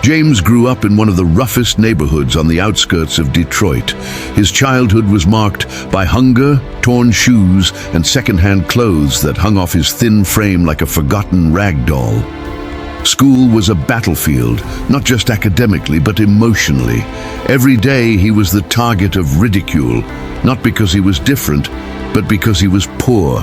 James grew up in one of the roughest neighborhoods on the outskirts of Detroit. His childhood was marked by hunger, torn shoes, and second-hand clothes that hung off his thin frame like a forgotten rag doll. School was a battlefield, not just academically, but emotionally. Every day he was the target of ridicule, not because he was different, but because he was poor.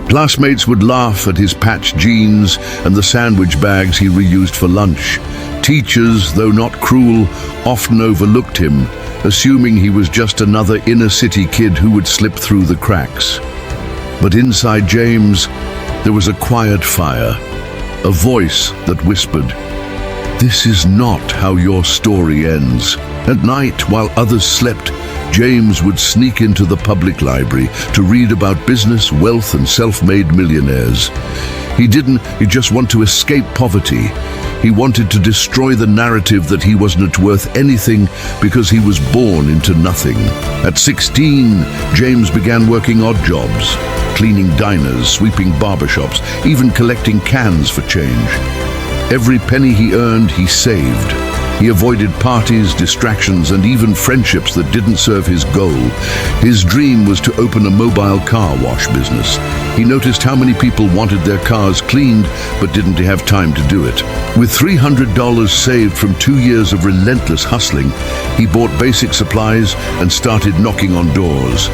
Classmates would laugh at his patched jeans and the sandwich bags he reused for lunch. Teachers, though not cruel, often overlooked him, assuming he was just another inner-city kid who would slip through the cracks. But inside James, there was a quiet fire, a voice that whispered, "This is not how your story ends." At night, while others slept, James would sneak into the public library to read about business, wealth, and self-made millionaires. He just want to escape poverty. He wanted to destroy the narrative that he wasn't worth anything because he was born into nothing. At 16, James began working odd jobs, cleaning diners, sweeping barbershops, even collecting cans for change. Every penny he earned, he saved. He avoided parties, distractions, and even friendships that didn't serve his goal. His dream was to open a mobile car wash business. He noticed how many people wanted their cars cleaned but didn't have time to do it. With $300 saved from 2 years of relentless hustling, he bought basic supplies and started knocking on doors.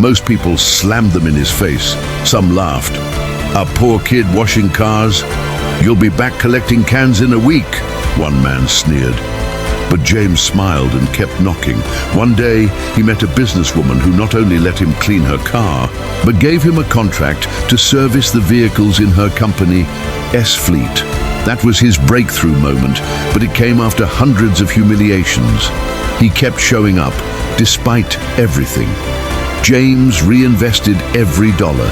Most people slammed them in his face. Some laughed. "A poor kid washing cars? You'll be back collecting cans in a week," one man sneered. But James smiled and kept knocking. One day, he met a businesswoman who not only let him clean her car, but gave him a contract to service the vehicles in her company, S-Fleet. That was his breakthrough moment, but it came after hundreds of humiliations. He kept showing up, despite everything. James reinvested every dollar.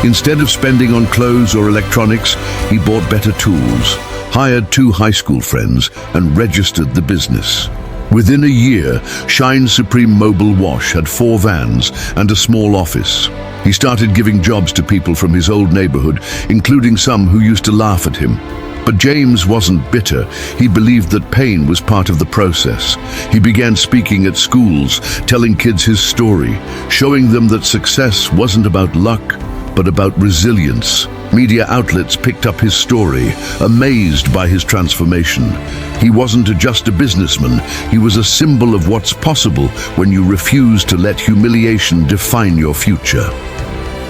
Instead of spending on clothes or electronics, he bought better tools, hired 2 high school friends, and registered the business. Within a year, Shine Supreme Mobile Wash had 4 vans and a small office. He started giving jobs to people from his old neighborhood, including some who used to laugh at him. But James wasn't bitter. He believed that pain was part of the process. He began speaking at schools, telling kids his story, showing them that success wasn't about luck, but about resilience. Media outlets picked up his story, amazed by his transformation. He wasn't just a businessman, he was a symbol of what's possible when you refuse to let humiliation define your future.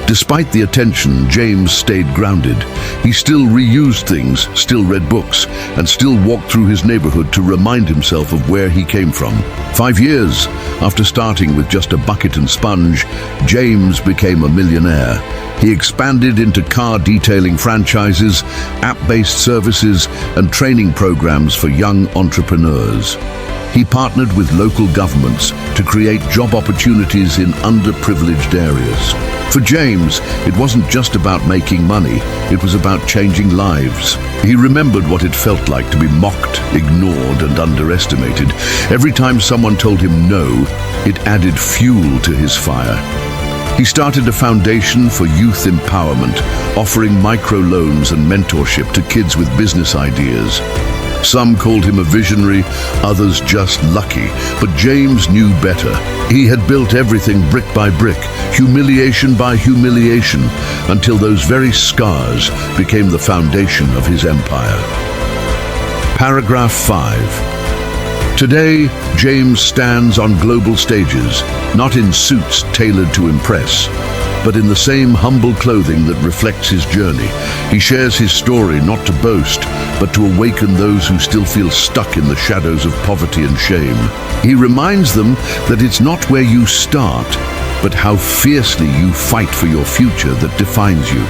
Despite the attention, James stayed grounded. He still reused things, still read books, and still walked through his neighborhood to remind himself of where he came from. 5 years after starting with just a bucket and sponge, James became a millionaire. He expanded into car detailing franchises, app-based services, and training programs for young entrepreneurs. He partnered with local governments to create job opportunities in underprivileged areas. For James, it wasn't just about making money, it was about changing lives. He remembered what it felt like to be mocked, ignored, and underestimated. Every time someone told him no, it added fuel to his fire. He started a foundation for youth empowerment, offering microloans and mentorship to kids with business ideas. Some called him a visionary, others just lucky, but James knew better. He had built everything brick by brick, humiliation by humiliation, until those very scars became the foundation of his empire. Paragraph 5. Today, James stands on global stages, not in suits tailored to impress, but in the same humble clothing that reflects his journey. He shares his story not to boast, but to awaken those who still feel stuck in the shadows of poverty and shame. He reminds them that it's not where you start, but how fiercely you fight for your future that defines you.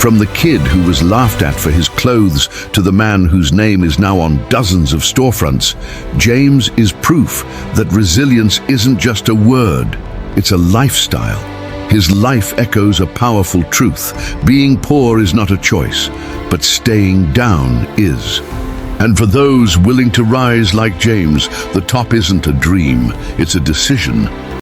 From the kid who was laughed at for his clothes to the man whose name is now on dozens of storefronts, James is proof that resilience isn't just a word, it's a lifestyle. His life echoes a powerful truth. Being poor is not a choice, but staying down is. And for those willing to rise like James, the top isn't a dream, it's a decision.